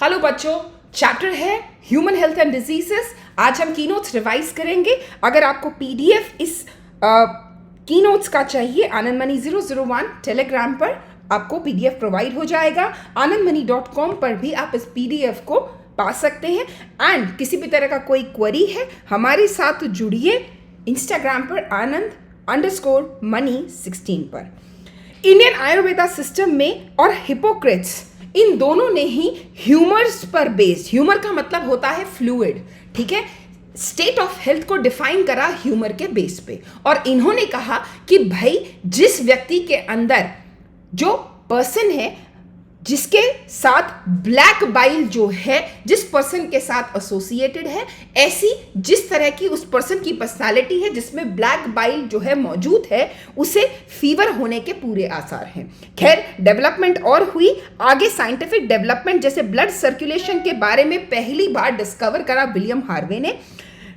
Hello बच्चों, chapter है human health and diseases. आज हम की नोट्स रिवाइज करेंगे। अगर आपको पीडीएफ इस की नोट्स का चाहिए, आनंदमणि 001 टेलीग्राम पर आपको पीडीएफ प्रोवाइड हो जाएगा। आनंदमणि.com पर भी आप इस पीडीएफ को पा सकते हैं। एंड किसी भी तरह का कोई क्वेरी है, हमारे साथ जुड़िए इंस्टाग्राम पर आनंद_मणि16 पर। इंडियन आयुर्वेदा सिस्टम में और हिपोक्रेट्स, इन दोनों ने ही ह्यूमर्स पर बेस्ड, ह्यूमर का मतलब होता है फ्लूइड, ठीक है, स्टेट ऑफ हेल्थ को डिफाइन करा ह्यूमर के बेस पे। और इन्होंने कहा कि भाई जिस व्यक्ति के अंदर, जो पर्सन है जिसके साथ ब्लैक बाइल जो है, जिस पर्सन के साथ एसोसिएटेड है, ऐसी जिस तरह की उस पर्सन की पर्सनालिटी है जिसमें ब्लैक बाइल जो है मौजूद है, उसे फीवर होने के पूरे आसार हैं। खैर, डेवलपमेंट और हुई आगे, साइंटिफिक डेवलपमेंट, जैसे ब्लड सर्कुलेशन के बारे में पहली बार डिस्कवर करा विलियम हार्वे ने।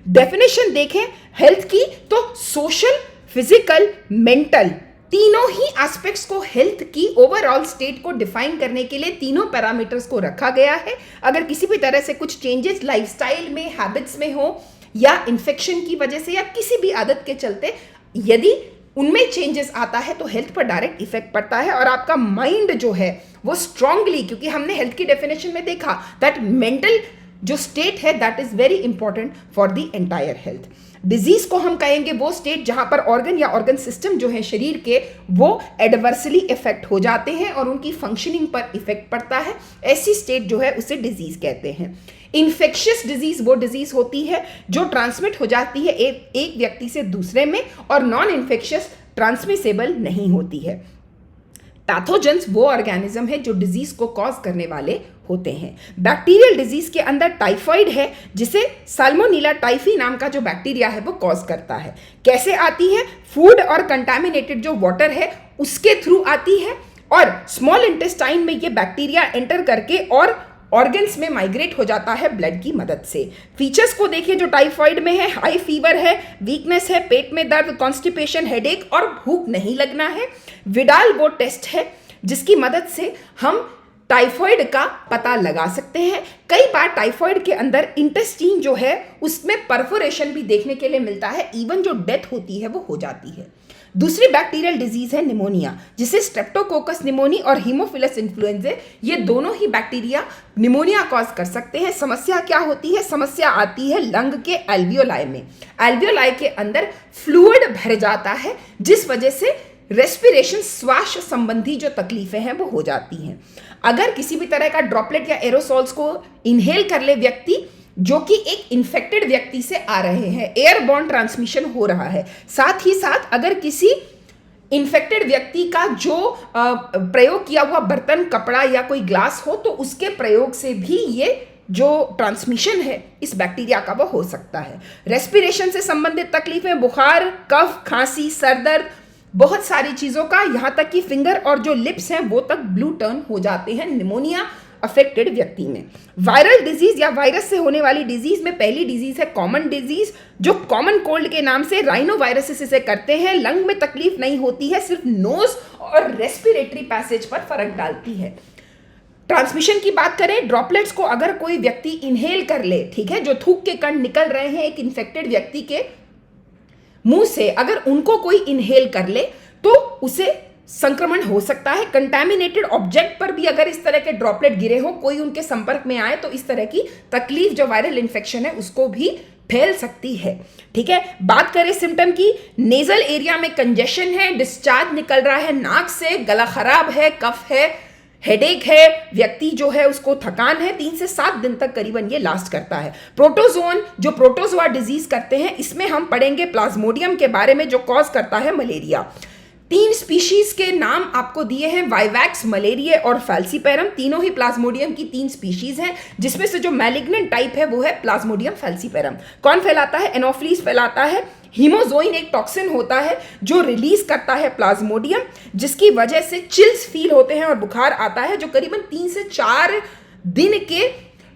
डेफिनेशन देखें हेल्थ की तो सोशल, फिजिकल, मेंटल, तीनों ही एस्पेक्ट्स को, हेल्थ की ओवरऑल स्टेट को डिफाइन करने के लिए तीनों पैरामीटर्स को रखा गया है। अगर किसी भी तरह से कुछ चेंजेस लाइफस्टाइल में, हैबिट्स में हो, या इन्फेक्शन की वजह से, या किसी भी आदत के चलते यदि उनमें चेंजेस आता है तो हेल्थ पर डायरेक्ट इफेक्ट पड़ता है। और आपका माइंड जो है वो स्ट्रांगली, क्योंकि हमने हेल्थ की डेफिनेशन में देखा दैट मेंटल जो स्टेट है that is very important for the entire health. Disease को हम कहेंगे वो स्टेट जहां पर ऑर्गन या ऑर्गन सिस्टम जो है शरीर के, वो एडवर्सली इफेक्ट हो जाते हैं और उनकी फंक्शनिंग पर इफेक्ट पड़ता है। ऐसी स्टेट जो है उसे डिजीज कहते हैं। इन्फेक्शियस डिजीज वो डिजीज होती है जो ट्रांसमिट हो जाती है एक व्यक्ति से दूसरे में, और नॉन इन्फेक्शियस ट्रांसमिसेबल नहीं होती है। पैथोजेंस वो ऑर्गेनिज्म है जो डिजीज को कॉज करने वाले होते हैं। बैक्टीरियल डिजीज के अंदर टाइफाइड है, जिसे साल्मोनेला टाइफी नाम का जो बैक्टीरिया है वो कॉज करता है। कैसे आती है? फूड और कंटामिनेटेड जो वाटर है उसके थ्रू आती है, और स्मॉल इंटेस्टाइन में ये बैक्टीरिया एंटर करके और ऑर्गन्स में माइग्रेट हो जाता है ब्लड की मदद से। फीचर्स को देखिए जो टाइफाइड में है, हाई फीवर है, वीकनेस है, पेट में दर्द, कॉन्स्टिपेशन, हेडेक और भूख नहीं लगना है। विडाल वो टेस्ट है जिसकी मदद से हम टाइफाइड का पता लगा सकते हैं। कई बार टाइफाइड के अंदर इंटेस्टीन जो है उसमें परफोरेशन भी देखने के लिए मिलता है, इवन जो डेथ होती है वो हो जाती है। दूसरी बैक्टीरियल डिजीज है निमोनिया, जिसे स्ट्रेप्टोकोकस निमोनी और हीमोफिलस इन्फ्लुएंजा, ये दोनों ही बैक्टीरिया निमोनिया कॉज कर सकते हैं। समस्या क्या होती है? समस्या आती है लंग के एल्वियोलाई में। एल्वियोलाई के अंदर फ्लूइड भर जाता है, जिस वजह से रेस्पिरेशन, श्वास संबंधी जो तकलीफें हैं वो हो जाती हैं। अगर किसी भी तरह का ड्रॉपलेट या एरोसॉल्स को इनहेल कर ले व्यक्ति, जो कि एक इन्फेक्टेड व्यक्ति से आ रहे हैं, एयरबॉर्न ट्रांसमिशन हो रहा है। साथ ही साथ अगर किसी इन्फेक्टेड व्यक्ति का जो प्रयोग किया हुआ बर्तन, कपड़ा या कोई ग्लास हो, तो उसके प्रयोग से भी ये जो ट्रांसमिशन है इस बैक्टीरिया का वो हो सकता है। रेस्पिरेशन से संबंधित तकलीफें, बुखार, कफ, खांसी, सरदर्द, बहुत सारी चीज़ों का, यहाँ तक कि फिंगर और जो लिप्स हैं वो तक ब्लू टर्न हो जाते हैं निमोनिया अफेक्टेड व्यक्ति में। वायरल डिजीज या वायरस से होने वाली डिजीज में पहली डिजीज है कॉमन डिजीज, जो कॉमन कोल्ड के नाम से राइनोवायरसिस इसे करते हैं। लंग में तकलीफ नहीं होती है, सिर्फ नोज और रेस्पिरेटरी पैसेज पर फर्क डालती है। ट्रांसमिशन की बात करें, ड्रॉपलेट्स को अगर कोई व्यक्ति इनहेल कर ले, ठीक है, जो थूक के कण निकल रहे हैं एक इन्फेक्टेड व्यक्ति के मुंह से, अगर उनको कोई इनहेल कर ले तो उसे संक्रमण हो सकता है। कंटामिनेटेड ऑब्जेक्ट पर भी अगर इस तरह के ड्रॉपलेट गिरे हो, कोई उनके संपर्क में आए, तो इस तरह की तकलीफ जो वायरल इन्फेक्शन है उसको भी फैल सकती है। ठीक है, बात करें सिम्टम की, नेजल एरिया में कंजेशन है, डिस्चार्ज निकल रहा है नाक से, गला खराब है, कफ है, हेडेक है, व्यक्ति जो है उसको थकान है, 3 से 7 दिन तक करीबन ये लास्ट करता है। प्रोटोजोन जो प्रोटोजोआ डिजीज करते हैं, इसमें हम पढ़ेंगे प्लाज्मोडियम के बारे में जो कॉज करता है मलेरिया। 3 स्पीशीज के नाम आपको दिए हैं, वाइवैक्स, मलेरिया और फैल्सीपेरम। तीनों ही प्लाज्मोडियम की 3 स्पीशीज हैं, जिसमें से जो मैलिग्नेंट टाइप है वो है प्लाज्मोडियम फैल्सीपेरम। कौन फैलाता है? एनोफिलीज फैलाता है। हीमोजोइन एक टॉक्सिन होता है जो रिलीज करता है प्लाज्मोडियम, जिसकी वजह से चिल्स फील होते हैं और बुखार आता है, जो करीबन 3 से 4 दिन के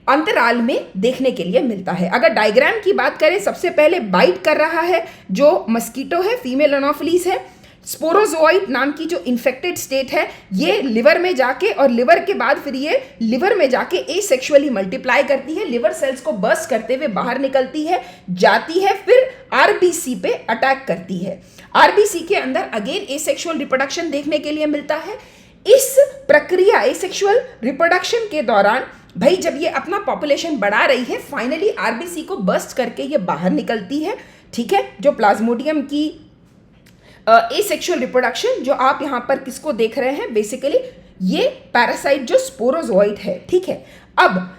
अंतराल में देखने के लिए मिलता है। अगर डायग्राम की बात करें, सबसे पहले बाइट कर रहा है जो मस्कीटो है, फीमेल एनोफिलीज है, स्पोरोजोइट नाम की जो इन्फेक्टेड स्टेट है ये लिवर में जाके और लिवर के बाद फिर ये लिवर में जाके एसेक्सुअली मल्टीप्लाई करती है, लिवर सेल्स को बर्स्ट करते हुए बाहर निकलती है, जाती है, फिर आरबीसी पे अटैक करती है। आरबीसी के अंदर अगेन एसेक्सुअल रिप्रोडक्शन देखने के लिए मिलता है। इस प्रक्रिया एसेक्सुअल रिप्रोडक्शन के दौरान भाई जब ये अपना पॉपुलेशन बढ़ा रही है, फाइनली आरबीसी को बर्स्ट करके ये बाहर निकलती है, ठीक है। जो प्लाज्मोडियम की एसेक्सुअल रिप्रोडक्शन जो आप यहां पर किसको देख रहे हैं, बेसिकली ये पैरासाइट जो स्पोरोजोइट है, ठीक है। अब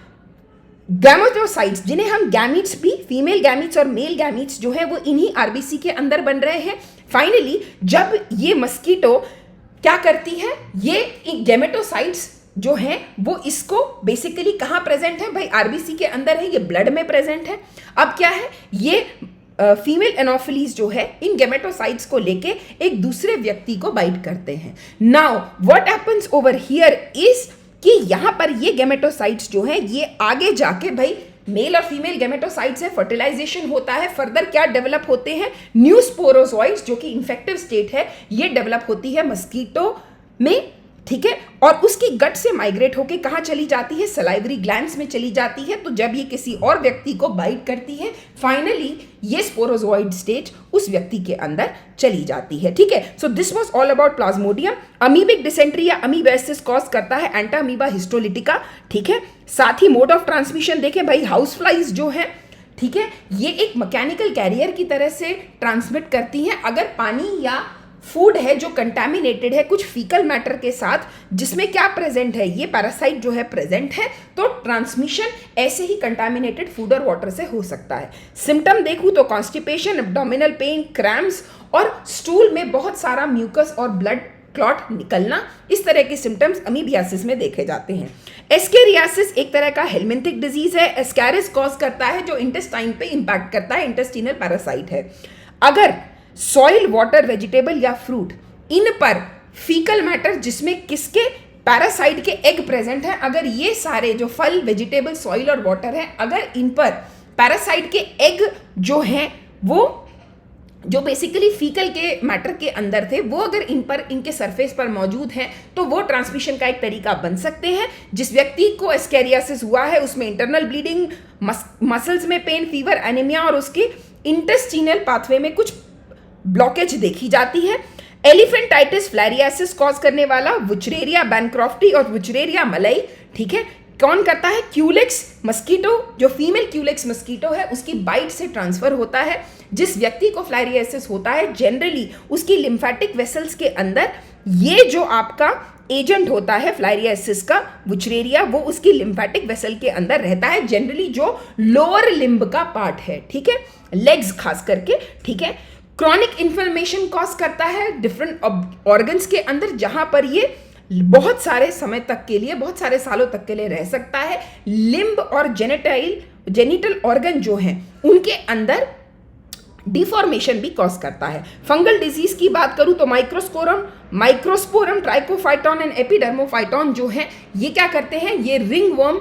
गैमेटोसाइट्स जिन्हें हम गैमीट्स भी, फीमेल गैमीट्स और मेल गैमीट्स जो है वो इन्हीं आरबीसी के अंदर बन रहे हैं। फाइनली जब ये मस्कीटो क्या करती है, ये गैमेटोसाइट्स जो है वो इसको बेसिकली कहाँ प्रेजेंट है भाई, आरबीसी के अंदर है, ये ब्लड में प्रेजेंट है। अब क्या है, ये फीमेल एनोफिलीज जो है इन गैमेटोसाइट्स को लेके एक दूसरे व्यक्ति को बाइट करते हैं। Now what happens over here is कि यहां पर ये गैमेटोसाइट्स जो है ये आगे जाके भाई मेल और फीमेल गैमेटोसाइट से फर्टिलाइजेशन होता है। फर्दर क्या डेवलप होते हैं, न्यू स्पोरोजोइड्स जो कि इन्फेक्टिव स्टेट है ये डेवलप होती है मस्कीटो में, ठीक है। और उसकी गट से माइग्रेट होके कहाँ चली जाती है, सलाइवरी ग्लैंड्स में चली जाती है। तो जब ये किसी और व्यक्ति को बाइट करती है, फाइनली ये स्पोरोजोइड स्टेज उस व्यक्ति के अंदर चली जाती है, ठीक है। So this was all about Plasmodium. Amoebic dysentery या अमीबेसिस कॉज करता है एंटामीबा हिस्टोलिटिका, ठीक है। साथ ही मोड ऑफ ट्रांसमिशन देखें भाई, हाउस फ्लाइज जो है, ठीक है, ये एक मैकेनिकल कैरियर की तरह से ट्रांसमिट करती हैं। अगर पानी या फूड है जो कंटामिनेटेड है कुछ फीकल मैटर के साथ, जिसमें क्या प्रेजेंट है, ये पैरासाइट जो है प्रेजेंट है, तो ट्रांसमिशन ऐसे ही कंटामिनेटेड फूड और वाटर से हो सकता है। सिम्टम देखूं तो कॉन्स्टिपेशन, एब्डोमिनल पेन, क्रैम्प्स और स्टूल में बहुत सारा म्यूकस और ब्लड क्लॉट निकलना, इस तरह के सिम्टम्स अमीबियासिस में देखे जाते हैं। एस्केरियासिस एक तरह का हेलमिंथिक डिजीज है। एस्कैरिस कॉज करता है जो इंटेस्टाइन पे इंपैक्ट करता है, इंटेस्टिनल पैरासाइट है। अगर सॉइल, वाटर, वेजिटेबल या फ्रूट, इन पर फीकल मैटर जिसमें किसके पैरासाइट के एग प्रेजेंट है, अगर ये सारे जो फल, वेजिटेबल, सॉइल और वाटर है, अगर इन पर पैरासाइट के एग जो हैं वो जो बेसिकली फीकल के मैटर के अंदर थे, वो अगर इन पर, इनके सरफेस पर मौजूद हैं, तो वो ट्रांसमिशन का एक तरीका बन सकते हैं। जिस व्यक्ति को एस्केरियासिस हुआ है उसमें इंटरनल ब्लीडिंग, मसल्स में पेन, फीवर, एनीमिया और उसके इंटेस्टिनल पाथवे में कुछ ब्लॉकेज देखी जाती है। एलिफेंटाइटिस फ्लैरियासिस कॉज करने वाला वुचरेरिया बैनक्रॉफ्टी और वुचरेरिया मलई, ठीक है, कौन करता है, क्यूलेक्स मस्कीटो, जो फीमेल क्यूलेक्स मस्कीटो है उसकी बाइट से ट्रांसफर होता है। जिस व्यक्ति को फ्लैरियासिस होता है जनरली उसकी लिम्फेटिक वेसल्स के अंदर ये जो आपका एजेंट होता है फ्लैरियासिस का, वुचरेरिया, वो उसकी लिम्फेटिक वेसल के अंदर रहता है, जनरली जो लोअर लिम्ब का पार्ट है, ठीक है, लेग्स खास करके, ठीक है। क्रॉनिक इन्फ्लेमेशन कॉज करता है डिफरेंट ऑर्गन्स के अंदर, जहां पर ये बहुत सारे समय तक के लिए, बहुत सारे सालों तक के लिए रह सकता है। लिम्ब और जेनिटल ऑर्गन जो हैं उनके अंदर डिफॉर्मेशन भी कॉज करता है। फंगल डिजीज की बात करूं तो माइक्रोस्पोरम, ट्राइकोफाइटॉन एंड एपिडर्मोफाइटॉन जो है ये क्या करते हैं, ये रिंग वर्म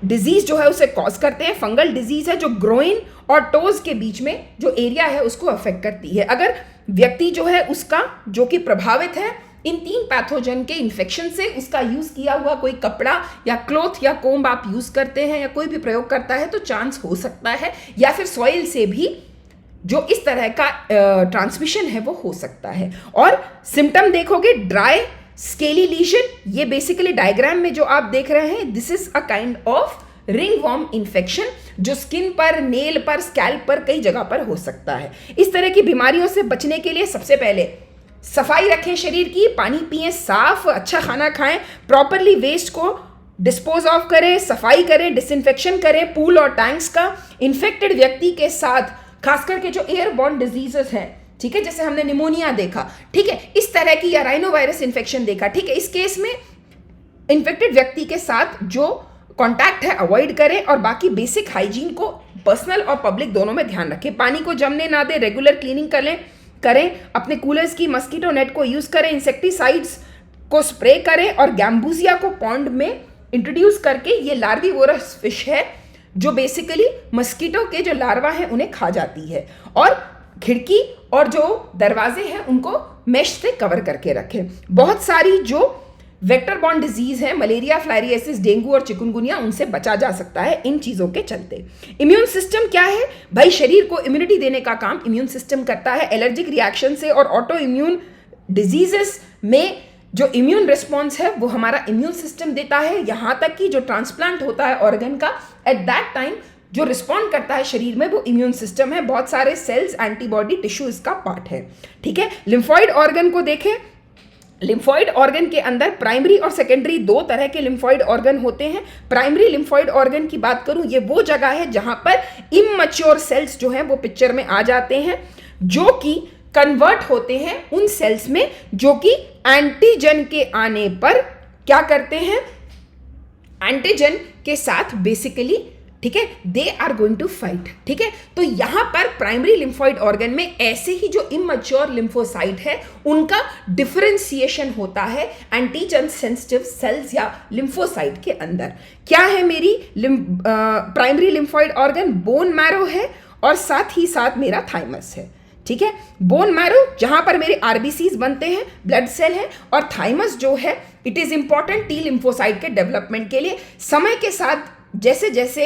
डिजीज जो है उसे कॉज करते हैं। फंगल डिजीज है जो ग्रोइन और टोज के बीच में जो एरिया है उसको अफेक्ट करती है। अगर व्यक्ति जो है उसका जो कि प्रभावित है इन 3 पैथोजन के इन्फेक्शन से, उसका यूज किया हुआ कोई कपड़ा या क्लॉथ या कोम्ब आप यूज करते हैं या कोई भी प्रयोग करता है तो चांस हो सकता है, या फिर सॉइल से भी जो इस तरह का ट्रांसमिशन है वो हो सकता है। और सिम्टम देखोगे, ड्राई स्केली लीजन, ये बेसिकली डायग्राम में जो आप देख रहे हैं, this is a kind of ring worm infection जो स्किन पर, नेल पर, स्कैल्प पर, कई जगह पर हो सकता है। इस तरह की बीमारियों से बचने के लिए सबसे पहले सफाई रखें शरीर की, पानी पिएं साफ, अच्छा खाना खाएं, प्रॉपरली वेस्ट को डिस्पोज ऑफ करें, सफाई करें, डिसइंफेक्शन करें पूल और टैंक्स का। इन्फेक्टेड व्यक्ति के साथ खास करके जो एयरबॉर्न डिजीजेस हैं, ठीक है, जैसे हमने निमोनिया देखा, ठीक है, इस तरह की या राइनो वायरस इन्फेक्शन देखा, ठीक है, इस केस में इन्फेक्टेड व्यक्ति के साथ जो कांटेक्ट है अवॉइड करें और बाकी बेसिक हाइजीन को पर्सनल और पब्लिक दोनों में ध्यान रखें। पानी को जमने ना दें, रेगुलर क्लीनिंग करें, अपने कूलर्स की मस्कीटो नेट को यूज करें, इंसेक्टिसाइड्स को स्प्रे करें और गैम्बूजिया को पॉन्ड में इंट्रोड्यूस करके, ये लार्विवोरस फिश है जो बेसिकली मस्कीटो के जो लार्वा है उन्हें खा जाती है। और खिड़की और जो दरवाजे हैं उनको मेश से कवर करके रखें। बहुत सारी जो वेक्टर बॉर्न डिजीज है, मलेरिया, फ्लाइरियासिस, डेंगू और चिकनगुनिया, उनसे बचा जा सकता है इन चीजों के चलते। इम्यून सिस्टम क्या है भाई? शरीर को इम्यूनिटी देने का काम इम्यून सिस्टम करता है। एलर्जिक रिएक्शन से और ऑटो इम्यून डिजीजेस में जो इम्यून रिस्पॉन्स है वो हमारा इम्यून सिस्टम देता है। यहां तक कि जो ट्रांसप्लांट होता है ऑर्गन का, एट दैट टाइम जो रिस्पॉन्ड करता है शरीर में वो इम्यून सिस्टम है। बहुत सारे सेल्स, एंटीबॉडी, टिश्यू इसका पार्ट है। ठीक है, लिम्फॉइड ऑर्गन को देखें। लिम्फॉइड ऑर्गन के अंदर प्राइमरी और सेकेंडरी दो तरह के लिम्फॉइड ऑर्गन होते हैं। प्राइमरी लिम्फॉइड ऑर्गन की बात करूं, ये वो जगह है जहां पर इमैच्योर सेल्स जो हैं वो पिक्चर में आ जाते हैं, जो कि कन्वर्ट होते हैं उन सेल्स में जो कि एंटीजन के आने पर क्या करते हैं, एंटीजन के साथ बेसिकली, ठीक है, they are going to fight. ठीक है, तो यहां पर प्राइमरी लिम्फॉइड ऑर्गन में ऐसे ही जो इमैच्योर लिम्फोसाइट है उनका डिफरेंशिएशन होता है एंटीजन सेंसिटिव सेल्स या लिम्फोसाइट के अंदर। क्या है मेरी primary lymphoid organ? Bone marrow है और साथ ही साथ मेरा थाइमस है। ठीक है, बोन मैरो जहां पर मेरे आरबीसीज बनते हैं, ब्लड सेल है, और थाइमस जो है it is important T lymphocyte के डेवलपमेंट के लिए। समय के साथ जैसे जैसे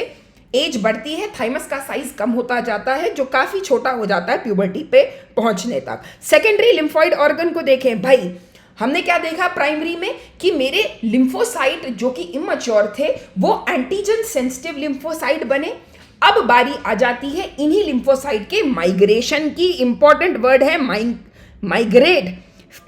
एज बढ़ती है थाइमस का साइज कम होता जाता है, जो काफी छोटा हो जाता है प्यूबर्टी पे पहुंचने तक। सेकेंडरी लिम्फॉइड ऑर्गन को देखें भाई, हमने क्या देखा प्राइमरी में कि मेरे लिम्फोसाइट जो कि इमैच्योर थे वो एंटीजन सेंसिटिव लिम्फोसाइट बने। अब बारी आ जाती है इन्हीं लिम्फोसाइट के माइग्रेशन की। इंपॉर्टेंट वर्ड है माइग्रेट।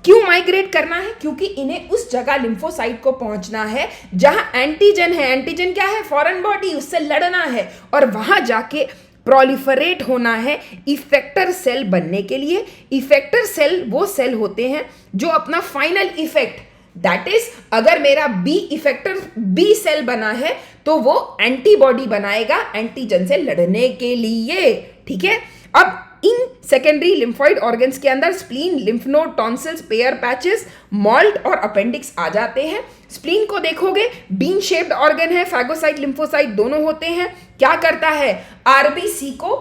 क्यों माइग्रेट करना है? क्योंकि इन्हें उस जगह लिम्फोसाइट को पहुंचना है जहां एंटीजन है। एंटीजन क्या है? फॉरेन बॉडी, उससे लड़ना है और वहां जाके प्रोलिफरेट होना है इफेक्टर सेल बनने के लिए। इफेक्टर सेल वो सेल होते हैं जो अपना फाइनल इफेक्ट, दैट इज अगर मेरा बी इफेक्टर बी सेल बना है तो वो एंटीबॉडी बनाएगा एंटीजन से लड़ने के लिए। ठीक है, अब इन सेकेंडरी लिम्फॉइड ऑर्गन्स के अंदर spleen, lymph node, tonsils, pair patches, malt और अपेंडिक्स आ जाते हैं। स्प्लीन को देखोगे बीन शेप्ड ऑर्गन है, फैगोसाइट लिम्फोसाइट दोनों होते हैं। क्या करता है? आरबीसी को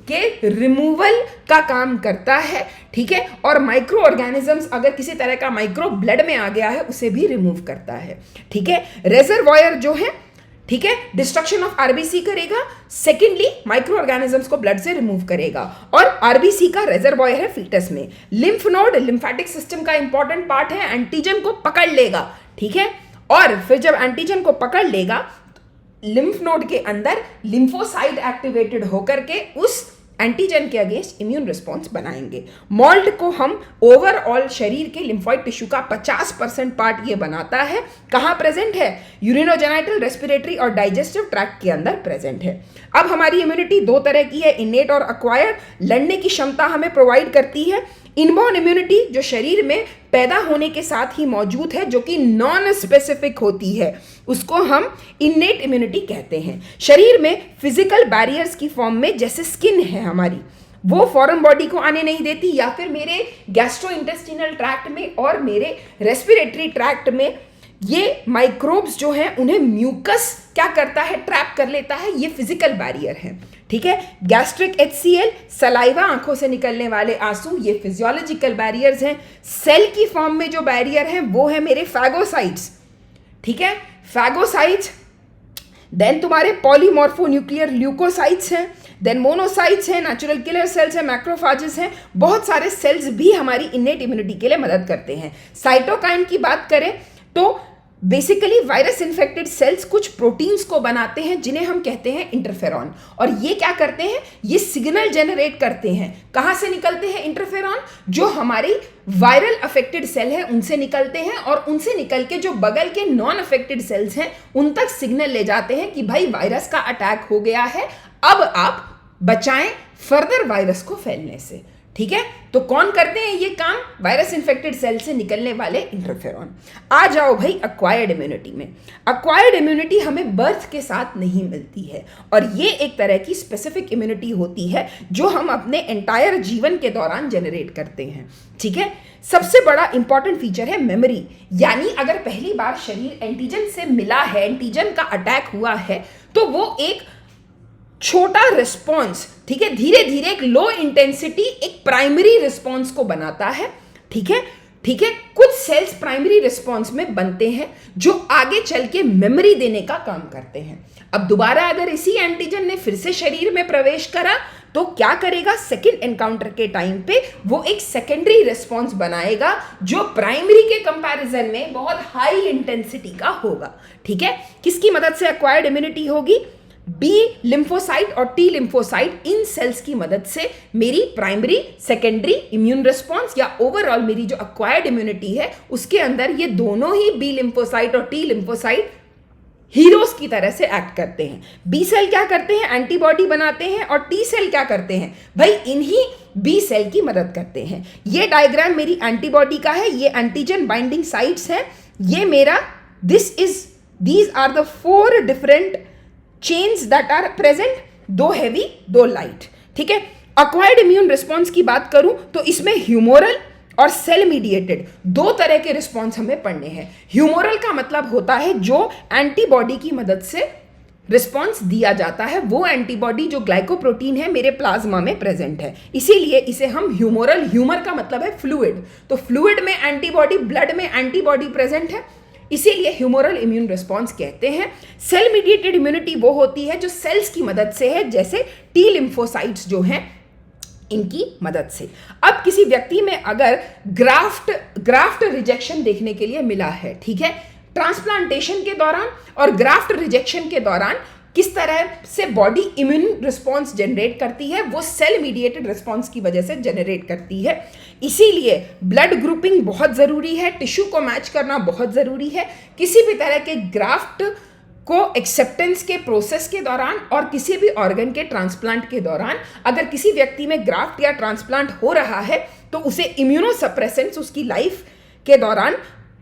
के रिमूवल का काम करता है। ठीक है, और माइक्रो ऑर्गेनिजम्स, अगर किसी तरह का माइक्रो ब्लड में आ गया है उसे भी रिमूव करता है। ठीक है, रेजर्वॉयर जो है, ठीक है, डिस्ट्रक्शन ऑफ आरबीसी करेगा। सेकेंडली माइक्रो ऑर्गेनिजम्स को ब्लड से रिमूव करेगा और आरबीसी का रेजर्वॉयर है फीटस में। लिम्फ नोड लिम्फेटिक सिस्टम का इंपॉर्टेंट पार्ट है, एंटीजन को पकड़ लेगा। ठीक है, और फिर जब एंटीजन को पकड़ लेगा लिम्फ नोड के अंदर लिम्फोसाइट एक्टिवेटेड होकर के उस एंटीजन के अगेंस्ट इम्यून रिस्पॉन्स बनाएंगे। मॉल्ट को हम ओवरऑल शरीर के लिम्फॉइड टिश्यू का 50% पार्ट ये बनाता है। कहाँ प्रेजेंट है? यूरिनोजेनाइटल, रेस्पिरेटरी और डाइजेस्टिव ट्रैक्ट के अंदर प्रेजेंट है। अब हमारी इम्यूनिटी दो तरह की है, इनेट और अक्वायर्ड। लड़ने की क्षमता हमें प्रोवाइड करती है। इनबॉर्न इम्यूनिटी जो शरीर में पैदा होने के साथ ही मौजूद है, जो कि नॉन स्पेसिफिक होती है, उसको हम इनेट इम्यूनिटी कहते हैं। शरीर में फिजिकल बैरियर्स की फॉर्म में, जैसे स्किन है हमारी, वो फॉरेन बॉडी को आने नहीं देती, या फिर मेरे गैस्ट्रो इंटेस्टिनल ट्रैक्ट में और मेरे रेस्पिरेटरी ट्रैक्ट में ये माइक्रोब्स जो हैं उन्हें म्यूकस क्या करता है? ट्रैप कर लेता है। ये फिजिकल बैरियर है। ठीक है, गैस्ट्रिक HCl, सलाइवा, आंखों से निकलने वाले आंसू, ये फिजियोलॉजिकल बैरियर्स हैं। सेल की फॉर्म में जो बैरियर है वो है मेरे फैगोसाइट्स। ठीक है, फैगोसाइट्स, देन तुम्हारे पॉलीमॉर्फोन्यूक्लियर ल्यूकोसाइट्स हैं, देन मोनोसाइट्स हैं, नेचुरल किलर सेल्स हैं, मैक्रोफाजेस हैं। बहुत सारे सेल्स भी हमारी इनेट इम्यूनिटी के लिए मदद करते हैं। साइटोकाइन की बात करें तो बेसिकली वायरस इन्फेक्टेड सेल्स कुछ प्रोटीन्स को बनाते हैं जिन्हें हम कहते हैं इंटरफेरॉन, और ये क्या करते हैं? ये सिग्नल जनरेट करते हैं। कहाँ से निकलते हैं इंटरफेरॉन? जो हमारी वायरल अफेक्टेड सेल है उनसे निकलते हैं, और उनसे निकल के जो बगल के नॉन अफेक्टेड सेल्स हैं उन तक सिग्नल ले जाते हैं कि भाई वायरस का अटैक हो गया है, अब आप बचाएं फर्दर वायरस को फैलने से। ठीक है, तो कौन करते हैं ये काम? वायरस इन्फेक्टेड सेल से निकलने वाले इंटरफेरॉन। आ जाओ भाई एक्वायर्ड इम्यूनिटी में। एक्वायर्ड इम्यूनिटी हमें बर्थ के साथ नहीं मिलती है, और ये एक तरह की स्पेसिफिक इम्यूनिटी होती है जो हम अपने एंटायर जीवन के दौरान जनरेट करते हैं। ठीक है, सबसे बड़ा इंपॉर्टेंट फीचर है मेमोरी, यानी अगर पहली बार शरीर एंटीजन से मिला है, एंटीजन का अटैक हुआ है, तो वो एक छोटा रिस्पॉन्स, ठीक है, धीरे धीरे एक लो इंटेंसिटी एक प्राइमरी रिस्पॉन्स को बनाता है, ठीक है, ठीक है। कुछ सेल्स प्राइमरी रिस्पॉन्स में बनते हैं जो आगे चल के मेमोरी देने का काम करते हैं। अब दोबारा अगर इसी एंटीजन ने फिर से शरीर में प्रवेश करा तो क्या करेगा, सेकेंड एनकाउंटर के टाइम पे वो एक सेकेंडरी रिस्पॉन्स बनाएगा जो प्राइमरी के कंपैरिजन में बहुत हाई इंटेंसिटी का होगा, ठीक है। किसकी मदद से एक्वायर्ड इम्यूनिटी होगी, बी लिम्फोसाइट और टी लिम्फोसाइट, इन सेल्स की मदद से मेरी प्राइमरी सेकेंडरी इम्यून रिस्पॉन्स या ओवरऑल मेरी जो एक्वायर्ड इम्यूनिटी है उसके अंदर ये दोनों ही बी लिम्फोसाइट और टी लिम्फोसाइट हीरोज की तरह से एक्ट करते हैं। बी सेल क्या करते हैं, एंटीबॉडी बनाते हैं, और टी सेल क्या करते हैं भाई, इन्हीं बी सेल की मदद करते हैं। ये डायग्राम मेरी एंटीबॉडी का है, ये एंटीजन बाइंडिंग साइट्स है, ये मेरा these are the 4 different chains that are present, 2 heavy 2 light, ठीक है। अक्वायर्ड इम्यून रिस्पॉन्स की बात करूं तो इसमें ह्यूमोरल और सेल मीडिएटेड 2 तरह के रिस्पॉन्स हमें पढ़ने हैं। ह्यूमोरल का मतलब होता है जो एंटीबॉडी की मदद से रिस्पॉन्स दिया जाता है, वो एंटीबॉडी जो ग्लाइकोप्रोटीन है मेरे प्लाज्मा में प्रेजेंट है, इसीलिए इसे हम ह्यूमोरल, ह्यूमर का मतलब है फ्लूइड, तो फ्लूइड में एंटीबॉडी, ब्लड में एंटीबॉडी प्रेजेंट है, इसीलिए ह्यूमोरल इम्यून रिस्पॉन्स कहते हैं। सेल मीडिएटेड इम्यूनिटी वो होती है जो सेल्स की मदद से है, जैसे टी लिम्फोसाइट्स जो हैं इनकी मदद से। अब किसी व्यक्ति में अगर ग्राफ्ट रिजेक्शन देखने के लिए मिला है, ठीक है, ट्रांसप्लांटेशन के दौरान और ग्राफ्ट रिजेक्शन के दौरान किस तरह से बॉडी इम्यून रिस्पॉन्स जनरेट करती है, वो सेल मीडिएटेड रिस्पॉन्स की वजह से जनरेट करती है। इसीलिए ब्लड ग्रुपिंग बहुत ज़रूरी है, टिश्यू को मैच करना बहुत ज़रूरी है। किसी भी तरह के ग्राफ्ट को एक्सेप्टेंस के प्रोसेस के दौरान और किसी भी ऑर्गन के ट्रांसप्लांट के दौरान अगर किसी व्यक्ति में ग्राफ्ट या ट्रांसप्लांट हो रहा है तो उसे इम्यूनोसप्रेसेंट्स उसकी लाइफ के दौरान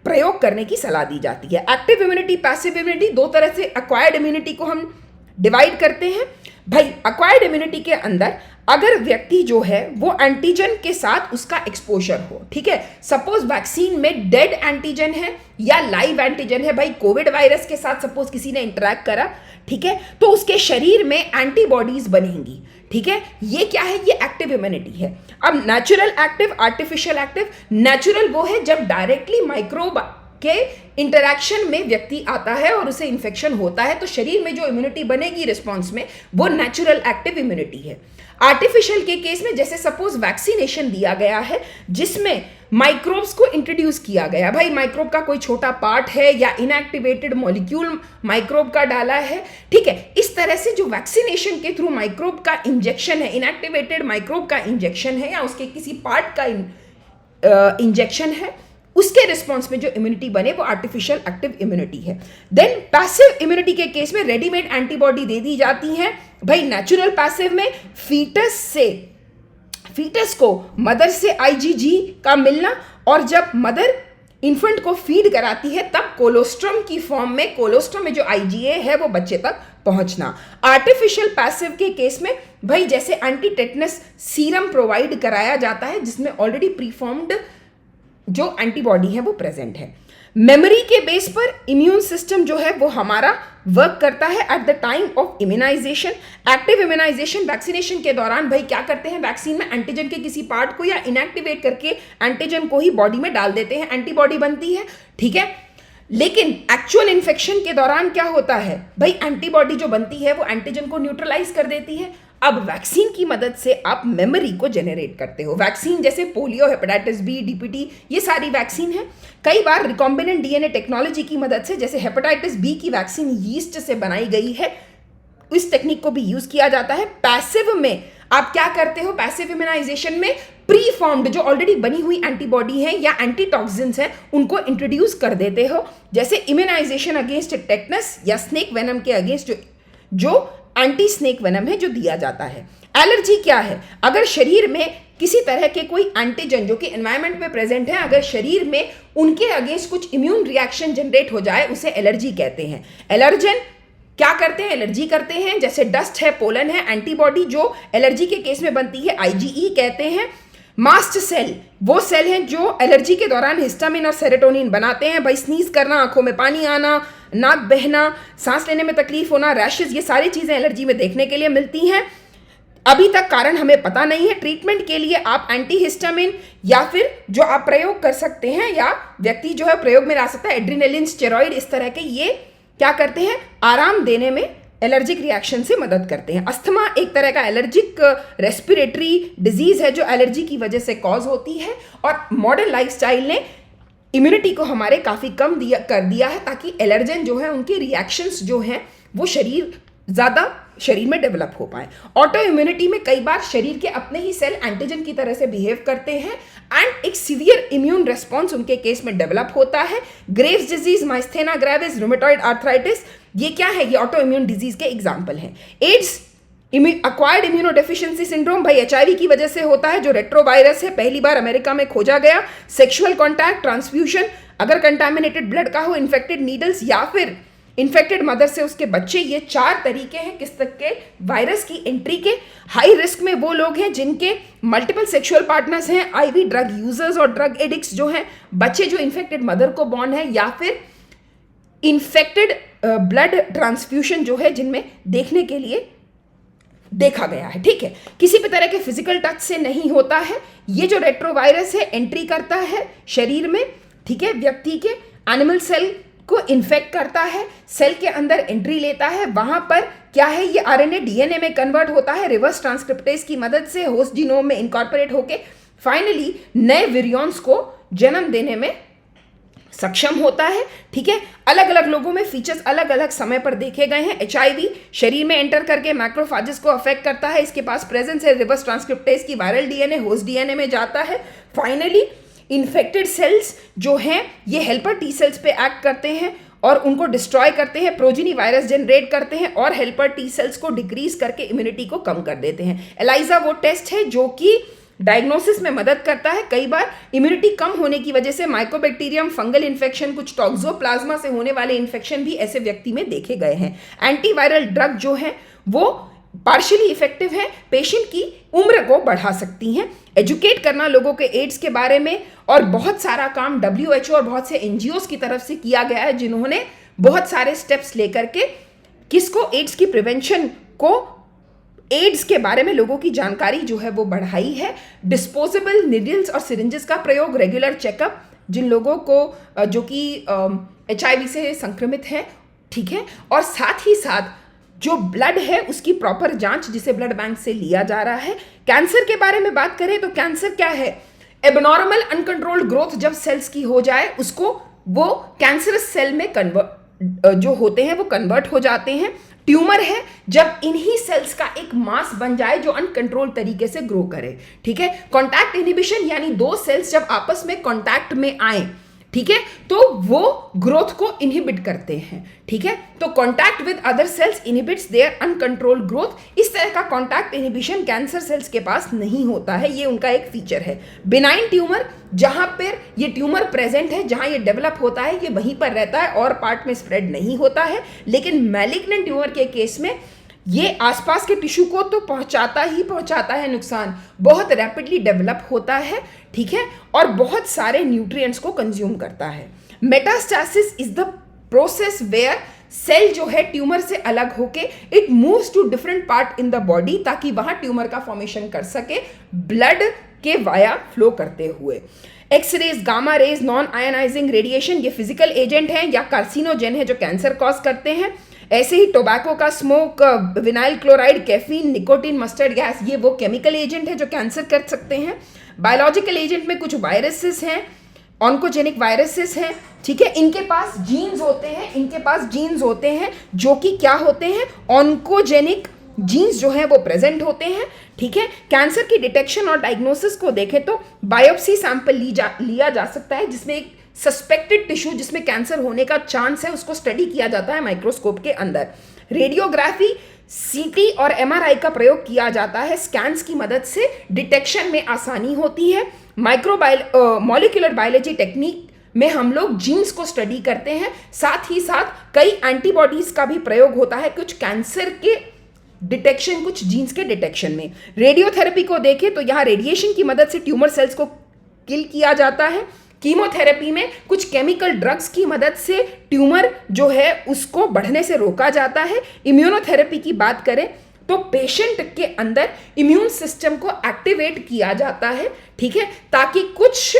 प्रयोग करने की सलाह दी जाती है। एक्टिव इम्यूनिटी, पैसिव इम्यूनिटी, 2 तरह से एक्वायर्ड इम्यूनिटी को हम डिवाइड करते हैं। भाई एक्वायर्ड इम्यूनिटी के अंदर अगर व्यक्ति जो है वो एंटीजन के साथ उसका एक्सपोजर हो, ठीक है, सपोज वैक्सीन में डेड एंटीजन है या लाइव एंटीजन है, भाई कोविड वायरस के साथ सपोज किसी ने इंटरैक्ट करा, ठीक है, तो उसके शरीर में एंटीबॉडीज बनेंगी, ठीक है, ये क्या है, ये एक्टिव इम्यूनिटी है। अब natural active, artificial active, natural वो है जब डायरेक्टली माइक्रोब के इंटरैक्शन में व्यक्ति आता है और उसे इन्फेक्शन होता है तो शरीर में जो इम्यूनिटी बनेगी रिस्पॉन्स में वो नेचुरल एक्टिव इम्यूनिटी है। आर्टिफिशियल के केस में जैसे सपोज वैक्सीनेशन दिया गया है जिसमें माइक्रोब्स को इंट्रोड्यूस किया गया, भाई माइक्रोब का कोई छोटा पार्ट है या इनएक्टिवेटेड मॉलिक्यूल माइक्रोब का डाला है, ठीक है, इस तरह से जो वैक्सीनेशन के थ्रू माइक्रोब का इंजेक्शन है, इनएक्टिवेटेड माइक्रोब का इंजेक्शन है या उसके किसी पार्ट का इंजेक्शन है, उसके रिस्पॉन्स में जो इम्यूनिटी बने वो आर्टिफिशियल एक्टिव इम्यूनिटी है। देन पैसिव इम्यूनिटी के केस में रेडीमेड एंटीबॉडी दे दी जाती है। भाई नेचुरल पैसिव में फीटस को मदर से आईजीजी का मिलना और जब मदर इन्फेंट को फीड कराती है तब कोलोस्ट्रम की फॉर्म में, कोलोस्ट्रम में जो आईजीए है वो बच्चे तक पहुंचना। आर्टिफिशियल पैसिव के केस में भाई जैसे एंटी टेटनस सीरम प्रोवाइड कराया जाता है जिसमें ऑलरेडी प्रीफॉर्म्ड जो एंटीबॉडी है वो प्रेजेंट है। मेमोरी के बेस पर इम्यून सिस्टम जो है वो हमारा वर्क करता है at the time of immunisation. Active immunisation vaccination के दौरान भाई क्या करते हैं, वैक्सीन में एंटीजन के किसी पार्ट को या इनएक्टिवेट करके एंटीजन को ही बॉडी में डाल देते हैं, एंटीबॉडी बनती है, ठीक है। लेकिन एक्चुअल इन्फेक्शन के दौरान क्या होता है भाई, एंटीबॉडी जो बनती है वो एंटीजन को न्यूट्रलाइज कर देती है। अब वैक्सीन की मदद से आप मेमोरी को जनरेट करते हो। वैक्सीन जैसे पोलियो, हेपेटाइटिस बी, डीपीटी, ये सारी वैक्सीन है। कई बार रिकॉम्बिनेंट डीएनए टेक्नोलॉजी की मदद से जैसे हेपेटाइटिस बी की वैक्सीन यीस्ट से बनाई गई है, इस टेक्निक को भी यूज किया जाता है। पैसिव में आप क्या करते हो, पैसिव इम्यूनाइजेशन में प्री फॉर्म्ड जो ऑलरेडी बनी हुई एंटीबॉडी है या एंटीटॉक्सिन्स है उनको इंट्रोड्यूस कर देते हो, जैसे इम्यूनाइजेशन अगेंस्ट टेटनस या स्नेक वेनम के अगेंस्ट जो एंटी स्नेक वेनम है जो दिया जाता है। एलर्जी क्या है, अगर शरीर में किसी तरह के कोई एंटीजन जो कि एनवायरनमेंट में प्रेजेंट है, अगर शरीर में उनके अगेंस्ट कुछ इम्यून रिएक्शन जनरेट हो जाए उसे एलर्जी कहते हैं। एलर्जन क्या करते हैं, एलर्जी करते हैं, जैसे डस्ट है, पोलन है, एंटीबॉडी जो एलर्जी के केस में बनती है आईजीई कहते हैं। मास्ट सेल वो सेल हैं जो एलर्जी के दौरान हिस्टामिन और सेरोटोनिन बनाते हैं। भाई स्नीज करना, आंखों में पानी आना, नाक बहना, सांस लेने में तकलीफ होना, रैशेज, ये सारी चीजें एलर्जी में देखने के लिए मिलती हैं। अभी तक कारण हमें पता नहीं है। ट्रीटमेंट के लिए आप एंटीहिस्टामिन या फिर जो आप प्रयोग कर सकते हैं या व्यक्ति जो है प्रयोग में ला सकता है एड्रेनालिन, स्टेरॉइड, इस तरह के, ये क्या करते हैं, आराम देने में एलर्जिक रिएक्शन से मदद करते हैं। अस्थमा एक तरह का एलर्जिक रेस्पिरेटरी डिजीज है जो एलर्जी की वजह से कॉज होती है, और मॉडर्न लाइफस्टाइल ने इम्यूनिटी को हमारे काफ़ी कम कर दिया है ताकि एलर्जन जो है उनके रिएक्शंस जो हैं वो ज़्यादा शरीर में डेवलप हो पाए। ऑटो इम्यूनिटी में कई बार शरीर के अपने ही सेल एंटीजन की तरह से बिहेव करते हैं एंड एक सीवियर इम्यून रिस्पॉन्स उनके केस में डेवलप होता है। Graves disease, myasthenia gravis, rheumatoid arthritis, ये क्या है, ये ऑटो इम्यून डिजीज के एग्जाम्पल हैं। एड्स, अक्वायर्ड इम्यूनोडेफिशिएंसी सिंड्रोम, भाई एचआईवी की वजह से होता है, जो रेट्रोवायरस है, पहली बार अमेरिका में खोजा गया। सेक्सुअल कॉन्टैक्ट, ट्रांसफ्यूशन, अगर कंटामिनेटेड ब्लड का हो, इन्फेक्टेड नीडल्स या फिर इन्फेक्टेड मदर से उसके बच्चे, ये 4 तरीके हैं किस तक के वायरस की एंट्री के। हाई रिस्क में वो लोग हैं जिनके मल्टीपल सेक्सुअल पार्टनर्स हैं, आईवी ड्रग यूजर्स और ड्रग एडिक्ट्स जो हैं, बच्चे जो इन्फेक्टेड मदर को बॉर्न है, या फिर इन्फेक्टेड ब्लड ट्रांसफ्यूशन जो है जिनमें देखने के लिए देखा गया है। ठीक है, किसी भी तरह के फिजिकल टच से नहीं होता है। ये जो रेट्रोवायरस है एंट्री करता है शरीर में, ठीक है, व्यक्ति के एनिमल सेल को इन्फेक्ट करता है, सेल के अंदर एंट्री लेता है, वहां पर क्या है, ये आरएनए डीएनए में कन्वर्ट होता है रिवर्स ट्रांसक्रिप्टेज की मदद से, होस्ट जीनोम में इनकॉर्पोरेट होके फाइनली नए विरियॉन्स को जन्म देने में सक्षम होता है। ठीक है, अलग अलग लोगों में फीचर्स अलग अलग समय पर देखे गए हैं। एचआईवी शरीर में एंटर करके मैक्रोफाजेस को अफेक्ट करता है, इसके पास प्रेजेंस है रिवर्स ट्रांसक्रिप्टेज की, वायरल डीएनए होस्ट डीएनए में जाता है। फाइनली इन्फेक्टेड सेल्स जो हैं ये हेल्पर टी सेल्स पे एक्ट करते हैं और उनको डिस्ट्रॉय करते हैं, प्रोजेनी वायरस जनरेट करते हैं और हेल्पर टी सेल्स को डिक्रीज करके इम्यूनिटी को कम कर देते हैं। एलाइजा वो टेस्ट है जो कि डायग्नोसिस में मदद करता है। कई बार इम्यूनिटी कम होने की वजह से माइकोबैक्टीरियम, फंगल इन्फेक्शन, कुछ टॉक्सोप्लाज्मा से होने वाले इन्फेक्शन भी ऐसे व्यक्ति में देखे गए हैं। एंटीवायरल ड्रग जो है वो पार्शियली इफेक्टिव है, पेशेंट की उम्र को बढ़ा सकती हैं। एजुकेट करना लोगों के एड्स के बारे में, और बहुत सारा काम WHO और बहुत से NGOs की तरफ से किया गया है जिन्होंने बहुत सारे स्टेप्स लेकर के किसको, एड्स की प्रिवेंशन को, एड्स के बारे में लोगों की जानकारी जो है वो बढ़ाई है। डिस्पोजेबल निडल्स और सिरिंजेस का प्रयोग, रेगुलर चेकअप जिन लोगों को जो कि HIV से संक्रमित है, ठीक है, और साथ ही साथ जो ब्लड है उसकी प्रॉपर जांच जिसे ब्लड बैंक से लिया जा रहा है। कैंसर के बारे में बात करें तो कैंसर क्या है, एबनॉर्मल अनकंट्रोल्ड ग्रोथ जब सेल्स की हो जाए उसको वो कैंसरस सेल में जो होते हैं वो कन्वर्ट हो जाते हैं। ट्यूमर है जब इन्हीं सेल्स का एक मास बन जाए जो अनकंट्रोल तरीके से ग्रो करे। ठीक है, कॉन्टैक्ट इनहिबिशन यानी 2 सेल्स जब आपस में कॉन्टैक्ट में आए, ठीक है, तो वो ग्रोथ को इनहिबिट करते हैं। ठीक है, तो contact with other cells inhibits their uncontrolled growth. इस तरह का कॉन्टैक्ट इनहिबिशन कैंसर सेल्स के पास नहीं होता है, ये उनका एक फीचर है। बिनाइन ट्यूमर, जहां पर ये ट्यूमर प्रेजेंट है, जहां ये डेवलप होता है, ये वहीं पर रहता है और पार्ट में स्प्रेड नहीं होता है। लेकिन मैलिग्नेंट ट्यूमर के केस में ये आसपास के टिश्यू को तो पहुंचाता है नुकसान, बहुत रैपिडली डेवलप होता है। ठीक है, और बहुत सारे न्यूट्रिएंट्स को कंज्यूम करता है। Metastasis is the process where cell जो है ट्यूमर से अलग होके it moves to different part in the body ताकि वहां ट्यूमर का फॉर्मेशन कर सके ब्लड के वाया फ्लो करते हुए। X-rays, gamma rays, non ionising radiation ये फिजिकल एजेंट हैं या कार्सिनोजेन है जो कैंसर कॉज करते हैं। ऐसे ही टोबैको का smoke, vinyl chloride, caffeine, nicotine, mustard gas, ये वो केमिकल एजेंट है जो कैंसर कर सकते हैं। बायोलॉजिकल एजेंट में कुछ वायरसेस हैं, ऑन्कोजेनिक वायरसेस हैं। ठीक है, इनके पास जीन्स होते हैं जो कि क्या होते हैं, ऑन्कोजेनिक जीन्स जो है वो प्रेजेंट होते हैं। ठीक है, कैंसर की डिटेक्शन और डायग्नोसिस को देखें तो बायोप्सी सैंपल लिया जा सकता है जिसमें एक सस्पेक्टेड टिश्यू जिसमें कैंसर होने का चांस है उसको स्टडी किया जाता है माइक्रोस्कोप के अंदर। रेडियोग्राफी, CT और MRI का प्रयोग किया जाता है, स्कैन्स की मदद से डिटेक्शन में आसानी होती है। मॉलिक्यूलर बायोलॉजी टेक्निक में हम लोग जीन्स को स्टडी करते हैं, साथ ही साथ कई एंटीबॉडीज का भी प्रयोग होता है कुछ कैंसर के डिटेक्शन, कुछ जीन्स के डिटेक्शन में। रेडियोथेरेपी को देखें तो यहाँ रेडिएशन की मदद से ट्यूमर सेल्स को किल किया जाता है। कीमोथेरेपी में कुछ केमिकल ड्रग्स की मदद से ट्यूमर जो है उसको बढ़ने से रोका जाता है। इम्यूनोथेरेपी की बात करें तो पेशेंट के अंदर इम्यून सिस्टम को एक्टिवेट किया जाता है, ठीक है, ताकि कुछ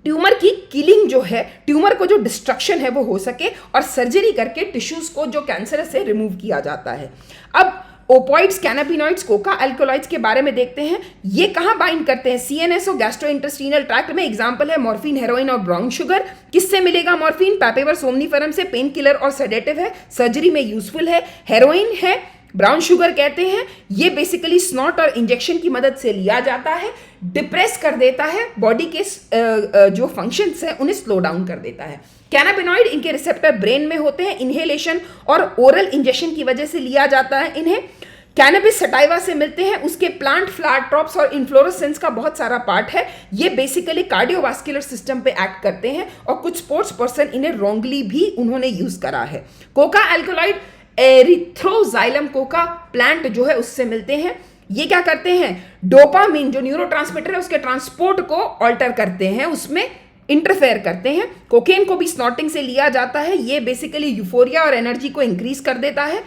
ट्यूमर की किलिंग जो है, ट्यूमर को जो डिस्ट्रक्शन है वो हो सके और सर्जरी करके टिश्यूज को जो कैंसर से रिमूव किया जाता है। अब ओपॉइड्स, कैनाबिनॉइड्स, कोका अल्कोलॉइड्स के बारे में देखते हैं। ये कहाँ बाइंड करते हैं? सीएनएस और गैस्ट्रोइंटेस्टिनल ट्रैक्ट में। एग्जांपल है मॉर्फिन, हेरोइन और ब्राउन शुगर। किससे मिलेगा मॉर्फिन? पैपेवर सोमनीफेरम से। पेन किलर और सेडेटिव है, सर्जरी में यूजफुल है। हेरोइन है, ब्राउन शुगर कहते हैं, ये बेसिकली स्नॉट और इंजेक्शन की मदद से लिया जाता है। डिप्रेस कर देता है बॉडी के जो फंक्शंस हैं उन्हें स्लो डाउन कर देता है। कैनाबिनॉइड, इनके रिसेप्टर ब्रेन में होते हैं। इनहेलेशन और ओरल इंजेक्शन की वजह से लिया जाता है इन्हें। कैनबिस सटाइवा से मिलते हैं, उसके प्लांट फ्लावर ड्रॉप्स और इन्फ्लोरेसेंस का बहुत सारा पार्ट है। ये बेसिकली कार्डियोवास्कुलर सिस्टम पे एक्ट करते हैं और कुछ स्पोर्ट्स पर्सन इन्हें रॉन्गली भी उन्होंने यूज करा है। Coca alkaloid Erythroxylum Coca plant जो है उससे मिलते हैं। ये क्या करते हैं? डोपामिन जो न्यूरोट्रांसमीटर है उसके ट्रांसपोर्ट को ऑल्टर करते हैं, उसमें इंटरफेयर करते हैं। कोकेन को भी स्नॉटिंग से लिया जाता है। ये बेसिकली यूफोरिया और एनर्जी को इंक्रीज कर देता है।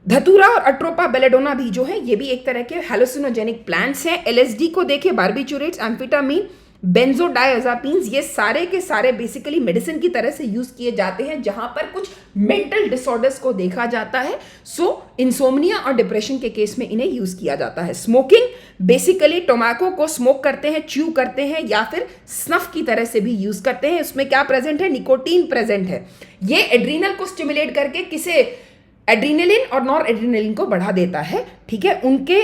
धतूरा और अट्रोपा बेलेडोना भी जो है ये भी एक तरह के हेलोसिनोजेनिक प्लांट्स हैं। एलएसडी को देखें, बार्बिचुरेट्स, एम्फेटामिन, बेंजोडायजापीन्स, ये सारे के सारे बेसिकली मेडिसिन की तरह से यूज किए जाते हैं जहां पर कुछ मेंटल डिसऑर्डर्स को देखा जाता है। सो इंसोम्निया और डिप्रेशन के केस में इन्हें यूज किया जाता है। स्मोकिंग, बेसिकली टोबैको को स्मोक करते हैं, च्यू करते हैं या फिर स्नफ की तरह से भी यूज करते हैं। उसमें क्या प्रेजेंट है? निकोटीन प्रेजेंट है। ये एड्रीनल को स्टिमुलेट करके किसे, एड्रीनलिन और नॉर एड्रीनलिन को बढ़ा देता है, ठीक है, उनके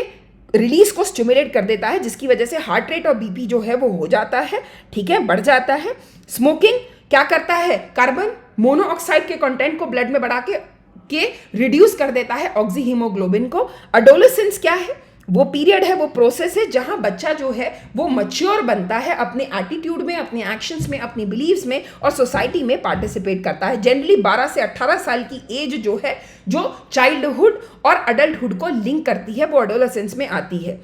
रिलीज को स्टिमुलेट कर देता है, जिसकी वजह से हार्ट रेट और बीपी जो है वो हो जाता है, ठीक है, बढ़ जाता है। स्मोकिंग क्या करता है? कार्बन मोनोऑक्साइड के कंटेंट को ब्लड में बढ़ा के रिड्यूस कर देता है, ऑक्सी हीमोग्लोबिन को। एडोलेसेंस क्या है? वो पीरियड है, वो प्रोसेस है जहां बच्चा जो है वो मैच्योर बनता है अपने एटीट्यूड में, अपने एक्शंस में, अपनी बिलीव्स में और सोसाइटी में पार्टिसिपेट करता है। जनरली 12 से 18 साल की एज जो है, जो चाइल्डहुड और अडल्टहुड को लिंक करती है, वो एडोलेसेंस में आती है।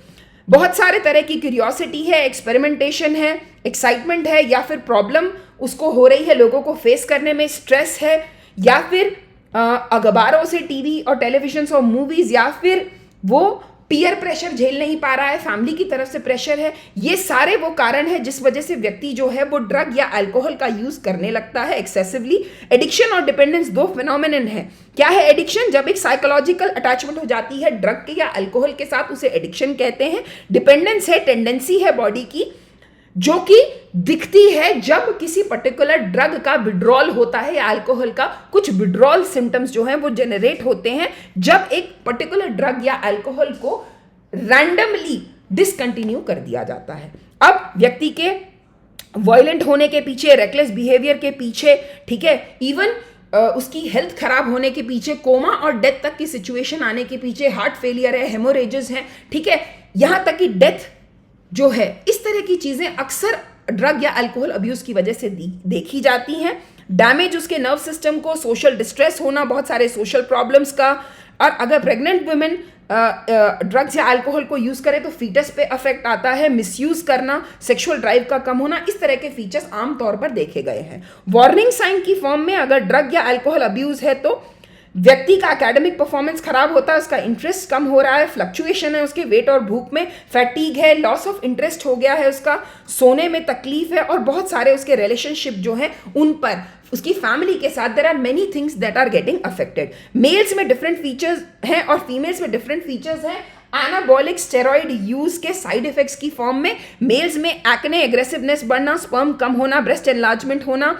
बहुत सारे तरह की क्यूरियोसिटी है, एक्सपेरिमेंटेशन है, एक्साइटमेंट है, या फिर प्रॉब्लम उसको हो रही है लोगों को फेस करने में, स्ट्रेस है, या फिर अखबारों से, टीवी और टेलीविजन और मूवीज, या फिर वो पीयर प्रेशर झेल नहीं पा रहा है, फैमिली की तरफ से प्रेशर है। ये सारे वो कारण है जिस वजह से व्यक्ति जो है वो ड्रग या अल्कोहल का यूज करने लगता है एक्सेसिवली। एडिक्शन और डिपेंडेंस दो फिनोमेनन है। क्या है एडिक्शन? जब एक साइकोलॉजिकल अटैचमेंट हो जाती है ड्रग के या अल्कोहल के साथ, उसे एडिक्शन कहते हैं। डिपेंडेंस है, टेंडेंसी है बॉडी की जो कि दिखती है जब किसी पर्टिकुलर ड्रग का विड्रॉल होता है या अल्कोहल का कुछ विड्रॉल सिम्टम्स जो हैं वो जनरेट होते हैं जब एक पर्टिकुलर ड्रग या अल्कोहल को रैंडमली डिसकंटिन्यू कर दिया जाता है। अब व्यक्ति के वायलेंट होने के पीछे, रेकलेस बिहेवियर के पीछे, ठीक है, इवन उसकी हेल्थ खराब होने के पीछे, कोमा और डेथ तक की सिचुएशन आने के पीछे, हार्ट फेलियर है, हेमोरेजेस हैं, ठीक है, यहां तक कि डेथ जो है, इस तरह की चीजें अक्सर ड्रग या अल्कोहल अब्यूज की वजह से देखी जाती हैं। डैमेज उसके नर्व सिस्टम को, सोशल डिस्ट्रेस होना, बहुत सारे सोशल प्रॉब्लम्स का। और अगर प्रेग्नेंट वुमेन ड्रग्स या अल्कोहल को यूज करे तो फीटस पे अफेक्ट आता है। मिसयूज करना, सेक्सुअल ड्राइव का कम होना, इस तरह के फीचर्स आमतौर पर देखे गए हैं। वार्निंग साइन की फॉर्म में अगर ड्रग या अल्कोहल अब्यूज है तो व्यक्ति का एकेडमिक परफॉर्मेंस खराब होता है, उसका इंटरेस्ट कम हो रहा है, फ्लक्चुएशन है उसके वेट और भूख में, फैटीग है, लॉस ऑफ इंटरेस्ट हो गया है उसका, सोने में तकलीफ है, और बहुत सारे उसके रिलेशनशिप जो हैं उन पर, उसकी फैमिली के साथ there are many things that are getting affected. Males में डिफरेंट फीचर्स हैं और फीमेल्स में डिफरेंट फीचर्स हैं। एनाबॉलिक स्टेरॉइड यूज के साइड इफेक्ट्स की फॉर्म में मेल्स में एक्ने, एग्रेसिवनेस बढ़ना, स्पर्म कम होना, ब्रेस्ट एनलार्जमेंट होना,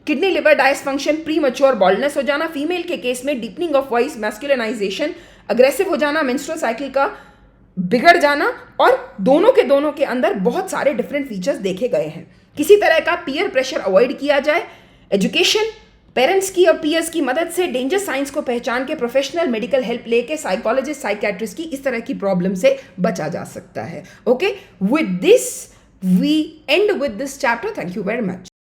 kidney liver dysfunction, premature baldness हो जाना। फीमेल के केस में deepening of voice, masculinization, aggressive हो जाना, मेंस्ट्रुअल साइकिल का बिगड़ जाना, और दोनों के अंदर बहुत सारे डिफरेंट फीचर्स देखे गए हैं। किसी तरह का पीयर प्रेशर अवॉइड किया जाए। एजुकेशन, पेरेंट्स की और पीयर्स की मदद से डेंजर साइंस को पहचान के प्रोफेशनल मेडिकल हेल्प लेके साइकोलॉजिस्ट, साइकियाट्रिस्ट की इस तरह की प्रॉब्लम से बचा जा सकता है। Okay, with this we end with this chapter. Thank you very much.